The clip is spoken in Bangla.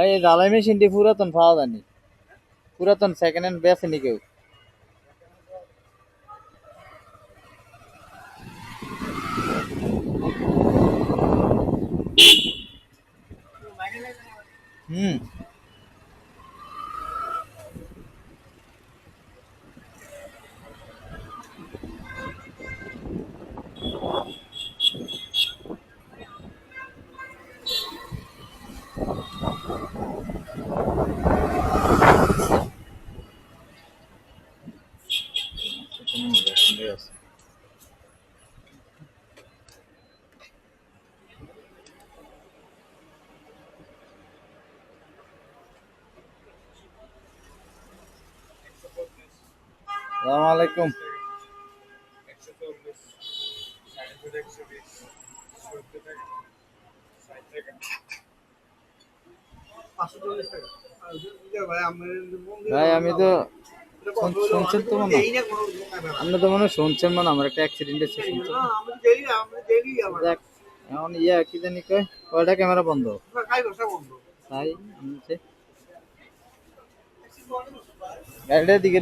এই ঢালাই মেশিনটি পুরাতন পাওয়া যায়নি, পুরাতন সেকেন্ড হ্যান্ড বেচেনি কেউ। হুম, আসসালামু আলাইকুম। ভাই আমি তো শুনছেন তো মনে হয়, আপনি তো মনে হয় শুনছেন, মনে হয় আমার একটা অ্যাক্সিডেন্ট হয়েছে, শুনছেন না? দেখ, এখন কি জানি কয়, ওটা ক্যামেরা বন্ধ তাই আমি গাড়িটা দিকে